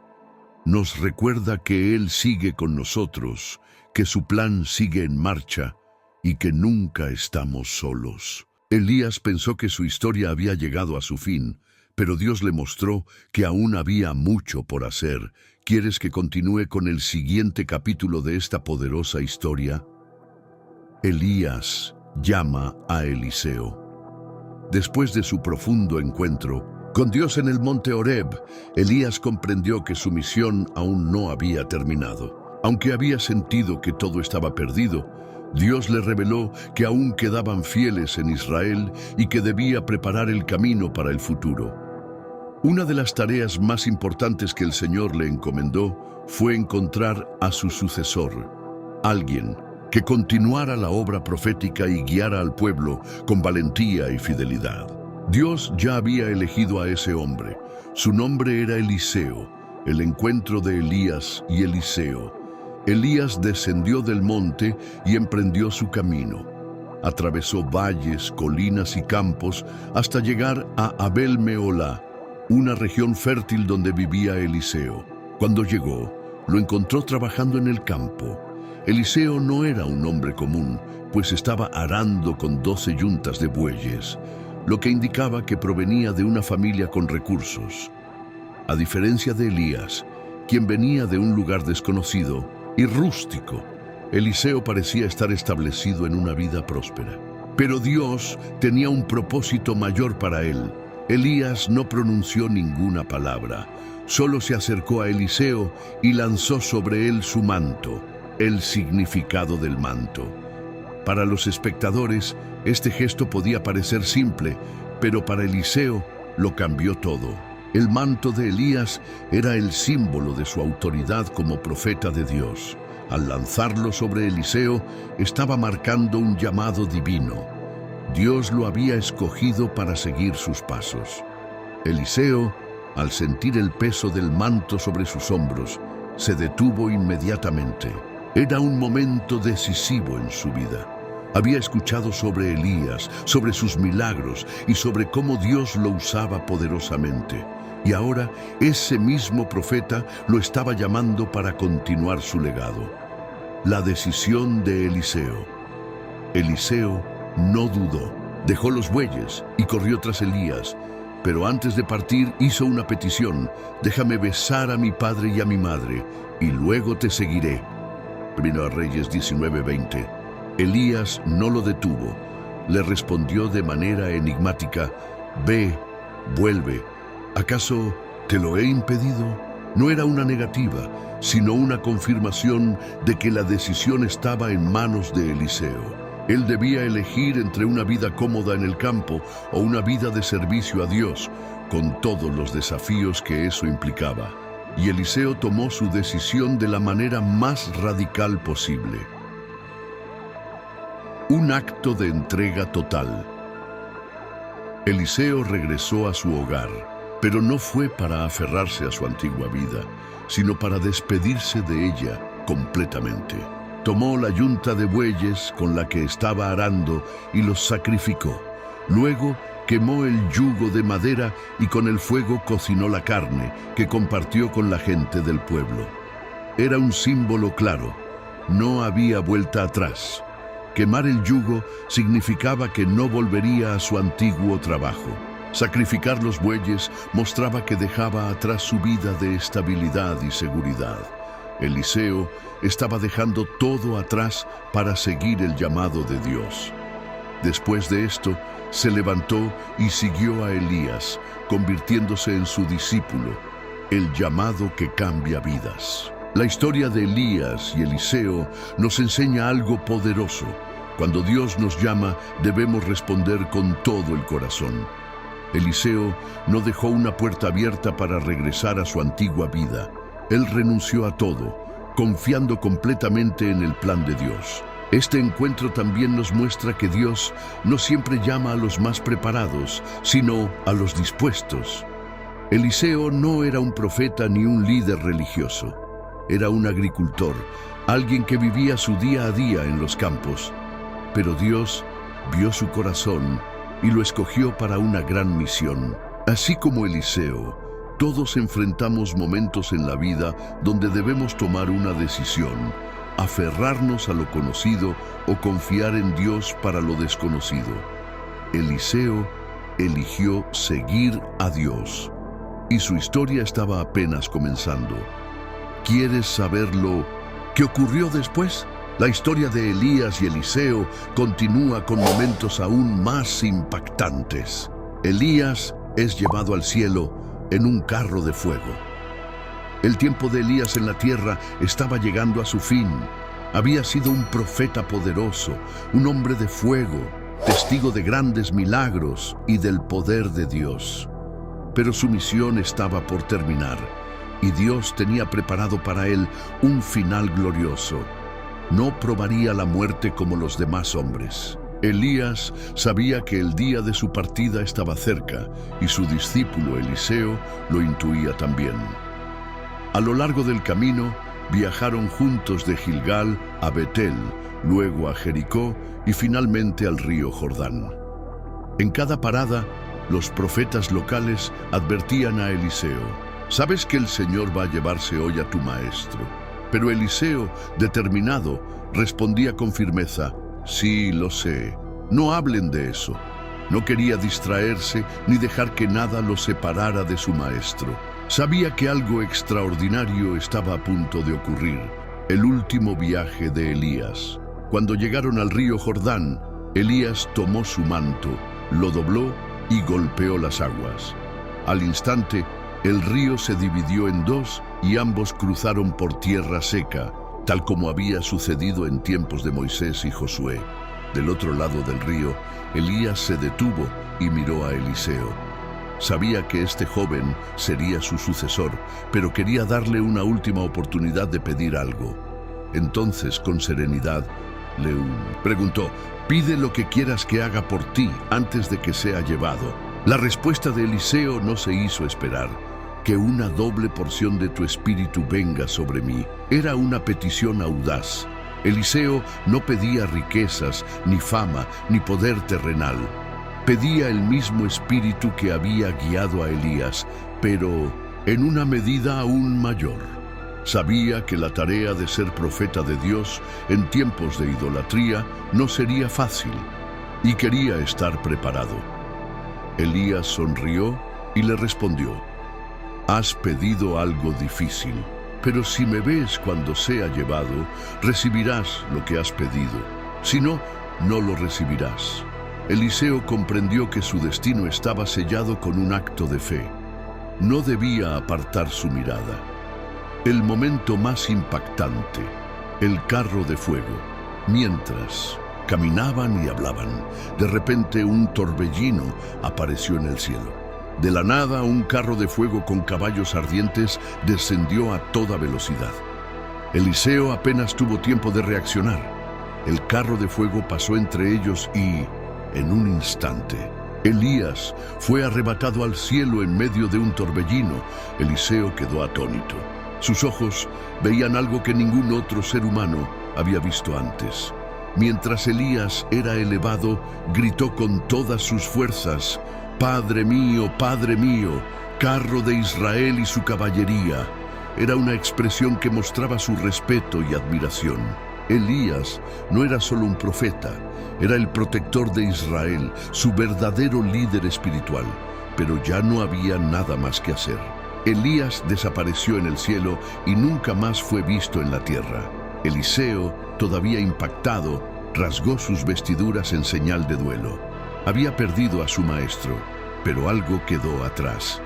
Nos recuerda que Él sigue con nosotros, que su plan sigue en marcha y que nunca estamos solos. Elías pensó que su historia había llegado a su fin, pero Dios le mostró que aún había mucho por hacer. ¿Quieres que continúe con el siguiente capítulo de esta poderosa historia? Elías llama a Eliseo. Después de su profundo encuentro con Dios en el monte Horeb, Elías comprendió que su misión aún no había terminado. Aunque había sentido que todo estaba perdido, Dios le reveló que aún quedaban fieles en Israel y que debía preparar el camino para el futuro. Una de las tareas más importantes que el Señor le encomendó fue encontrar a su sucesor, alguien que continuara la obra profética y guiara al pueblo con valentía y fidelidad. Dios ya había elegido a ese hombre. Su nombre era Eliseo, el encuentro de Elías y Eliseo. Elías descendió del monte y emprendió su camino. Atravesó valles, colinas y campos hasta llegar a Abel Meolá, una región fértil donde vivía Eliseo. Cuando llegó, lo encontró trabajando en el campo. Eliseo no era un hombre común, pues estaba arando con 12 yuntas de bueyes, lo que indicaba que provenía de una familia con recursos. A diferencia de Elías, quien venía de un lugar desconocido y rústico, Eliseo parecía estar establecido en una vida próspera. Pero Dios tenía un propósito mayor para él. Elías no pronunció ninguna palabra, solo se acercó a Eliseo y lanzó sobre él su manto, el significado del manto. Para los espectadores, este gesto podía parecer simple, pero para Eliseo lo cambió todo. El manto de Elías era el símbolo de su autoridad como profeta de Dios. Al lanzarlo sobre Eliseo, estaba marcando un llamado divino. Dios lo había escogido para seguir sus pasos. Eliseo, al sentir el peso del manto sobre sus hombros, se detuvo inmediatamente. Era un momento decisivo en su vida. Había escuchado sobre Elías, sobre sus milagros y sobre cómo Dios lo usaba poderosamente. Y ahora ese mismo profeta lo estaba llamando para continuar su legado. La decisión de Eliseo. Eliseo no dudó, dejó los bueyes y corrió tras Elías, pero antes de partir hizo una petición: déjame besar a mi padre y a mi madre, y luego te seguiré. Primero Reyes 19:20. Elías no lo detuvo, le respondió de manera enigmática: ve, vuelve, ¿acaso te lo he impedido? No era una negativa, sino una confirmación de que la decisión estaba en manos de Eliseo. Él debía elegir entre una vida cómoda en el campo o una vida de servicio a Dios, con todos los desafíos que eso implicaba. Y Eliseo tomó su decisión de la manera más radical posible. Un acto de entrega total. Eliseo regresó a su hogar, pero no fue para aferrarse a su antigua vida, sino para despedirse de ella completamente. Tomó la yunta de bueyes con la que estaba arando y los sacrificó. Luego quemó el yugo de madera y con el fuego cocinó la carne que compartió con la gente del pueblo. Era un símbolo claro, no había vuelta atrás. Quemar el yugo significaba que no volvería a su antiguo trabajo. Sacrificar los bueyes mostraba que dejaba atrás su vida de estabilidad y seguridad. Eliseo estaba dejando todo atrás para seguir el llamado de Dios. Después de esto, se levantó y siguió a Elías, convirtiéndose en su discípulo, el llamado que cambia vidas. La historia de Elías y Eliseo nos enseña algo poderoso. Cuando Dios nos llama, debemos responder con todo el corazón. Eliseo no dejó una puerta abierta para regresar a su antigua vida. Él renunció a todo, confiando completamente en el plan de Dios. Este encuentro también nos muestra que Dios no siempre llama a los más preparados, sino a los dispuestos. Eliseo no era un profeta ni un líder religioso. Era un agricultor, alguien que vivía su día a día en los campos. Pero Dios vio su corazón y lo escogió para una gran misión. Así como Eliseo, todos enfrentamos momentos en la vida donde debemos tomar una decisión: aferrarnos a lo conocido o confiar en Dios para lo desconocido. Eliseo eligió seguir a Dios. Y su historia estaba apenas comenzando. ¿Quieres saber lo que ocurrió después? La historia de Elías y Eliseo continúa con momentos aún más impactantes. Elías es llevado al cielo en un carro de fuego. El tiempo de Elías en la tierra estaba llegando a su fin. Había sido un profeta poderoso, un hombre de fuego, testigo de grandes milagros y del poder de Dios. Pero su misión estaba por terminar, y Dios tenía preparado para él un final glorioso. No probaría la muerte como los demás hombres. Elías sabía que el día de su partida estaba cerca, y su discípulo Eliseo lo intuía también. A lo largo del camino, viajaron juntos de Gilgal a Betel, luego a Jericó y finalmente al río Jordán. En cada parada, los profetas locales advertían a Eliseo: «Sabes que el Señor va a llevarse hoy a tu maestro». Pero Eliseo, determinado, respondía con firmeza: «Sí, lo sé, no hablen de eso». No quería distraerse ni dejar que nada lo separara de su maestro. Sabía que algo extraordinario estaba a punto de ocurrir: el último viaje de Elías. Cuando llegaron al río Jordán, Elías tomó su manto, lo dobló y golpeó las aguas. Al instante, el río se dividió en dos y ambos cruzaron por tierra seca, tal como había sucedido en tiempos de Moisés y Josué. Del otro lado del río, Elías se detuvo y miró a Eliseo. Sabía que este joven sería su sucesor, pero quería darle una última oportunidad de pedir algo. Entonces, con serenidad, le preguntó: «Pide lo que quieras que haga por ti antes de que sea llevado». La respuesta de Eliseo no se hizo esperar: «Que una doble porción de tu espíritu venga sobre mí». Era una petición audaz. Eliseo no pedía riquezas, ni fama, ni poder terrenal. Pedía el mismo espíritu que había guiado a Elías, pero en una medida aún mayor. Sabía que la tarea de ser profeta de Dios en tiempos de idolatría no sería fácil, y quería estar preparado. Elías sonrió y le respondió: «Has pedido algo difícil, pero si me ves cuando sea llevado, recibirás lo que has pedido. Si no, no lo recibirás». Eliseo comprendió que su destino estaba sellado con un acto de fe. No debía apartar su mirada. El momento más impactante: el carro de fuego. Mientras caminaban y hablaban, de repente un torbellino apareció en el cielo. De la nada, un carro de fuego con caballos ardientes descendió a toda velocidad. Eliseo apenas tuvo tiempo de reaccionar. El carro de fuego pasó entre ellos y, en un instante, Elías fue arrebatado al cielo en medio de un torbellino. Eliseo quedó atónito. Sus ojos veían algo que ningún otro ser humano había visto antes. Mientras Elías era elevado, gritó con todas sus fuerzas: Padre mío, carro de Israel y su caballería». Era una expresión que mostraba su respeto y admiración. Elías no era solo un profeta, era el protector de Israel, su verdadero líder espiritual. Pero ya no había nada más que hacer. Elías desapareció en el cielo y nunca más fue visto en la tierra. Eliseo, todavía impactado, rasgó sus vestiduras en señal de duelo. Había perdido a su maestro, pero algo quedó atrás.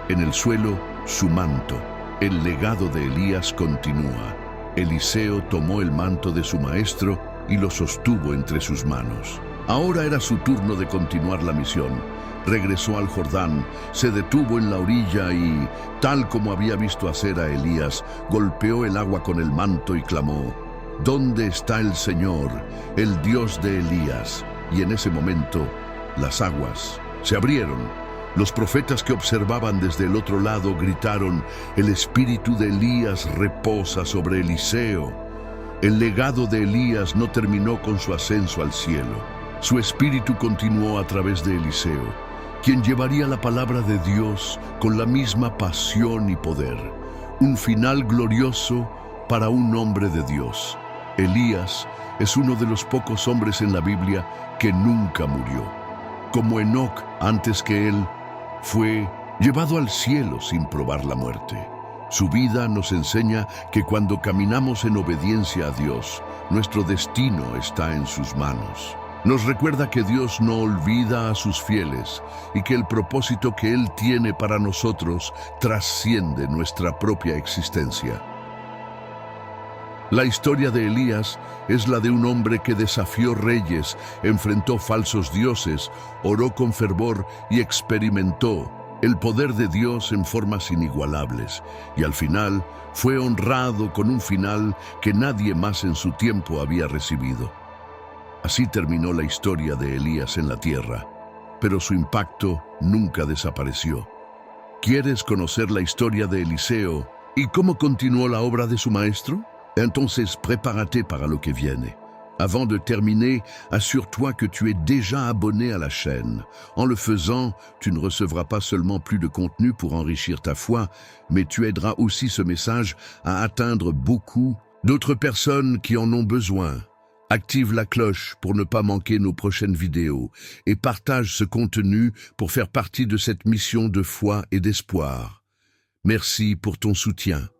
En el suelo, su manto. El legado de Elías continúa. Eliseo tomó el manto de su maestro y lo sostuvo entre sus manos. Ahora era su turno de continuar la misión. Regresó al Jordán, se detuvo en la orilla y, tal como había visto hacer a Elías, golpeó el agua con el manto y clamó: «¿Dónde está el Señor, el Dios de Elías?». Y en ese momento, las aguas se abrieron. Los profetas que observaban desde el otro lado gritaron: «El espíritu de Elías reposa sobre Eliseo». El legado de Elías no terminó con su ascenso al cielo. Su espíritu continuó a través de Eliseo, quien llevaría la palabra de Dios con la misma pasión y poder. Un final glorioso para un hombre de Dios. Elías es uno de los pocos hombres en la Biblia que nunca murió. como Enoc antes que él, fue llevado al cielo sin probar la muerte. Su vida nos enseña que cuando caminamos en obediencia a Dios, nuestro destino está en sus manos. Nos recuerda que Dios no olvida a sus fieles y que el propósito que Él tiene para nosotros trasciende nuestra propia existencia. La historia de Elías es la de un hombre que desafió reyes, enfrentó falsos dioses, oró con fervor y experimentó el poder de Dios en formas inigualables, y al final fue honrado con un final que nadie más en su tiempo había recibido. Así terminó la historia de Elías en la tierra, pero su impacto nunca desapareció. ¿Quieres conocer la historia de Eliseo y cómo continuó la obra de su maestro? Entonces prepárate para lo que viene. Avant de terminer, assure-toi que tu es déjà abonné à la chaîne. En le faisant, tu ne recevras pas seulement plus de contenu pour enrichir ta foi, mais tu aideras aussi ce message à atteindre beaucoup d'autres personnes qui en ont besoin. Active la cloche pour ne pas manquer nos prochaines vidéos et partage ce contenu pour faire partie de cette mission de foi et d'espoir. Merci pour ton soutien.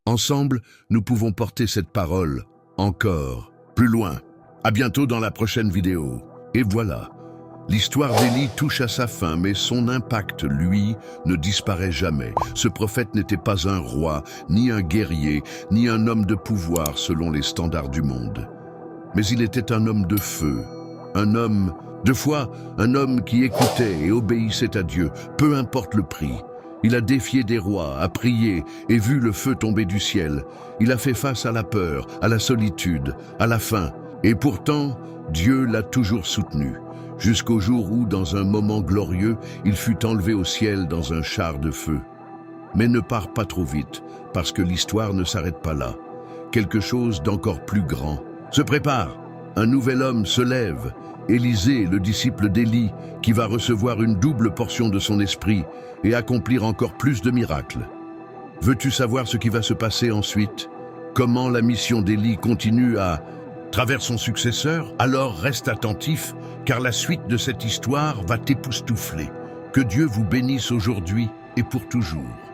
Ensemble, nous pouvons porter cette parole encore plus loin. À bientôt dans la prochaine vidéo. Et voilà, l'histoire d'Élie touche à sa fin, mais son impact, lui, ne disparaît jamais. Ce prophète n'était pas un roi, ni un guerrier, ni un homme de pouvoir selon les standards du monde. Mais il était un homme de feu, un homme de foi, un homme qui écoutait et obéissait à Dieu, peu importe le prix. Il a défié des rois, a prié et vu le feu tomber du ciel. Il a fait face à la peur, à la solitude, à la faim. Et pourtant, Dieu l'a toujours soutenu, jusqu'au jour où, dans un moment glorieux, il fut enlevé au ciel dans un char de feu. Mais ne pars pas trop vite, parce que l'histoire ne s'arrête pas là. Quelque chose d'encore plus grand se prépare. Un nouvel homme se lève, Élisée, le disciple d'Élie, qui va recevoir une double portion de son esprit et accomplir encore plus de miracles. Veux-tu savoir ce qui va se passer ensuite? Comment la mission d'Élie continue à travers son successeur? Alors reste attentif, car la suite de cette histoire va t'époustoufler. Que Dieu vous bénisse aujourd'hui et pour toujours.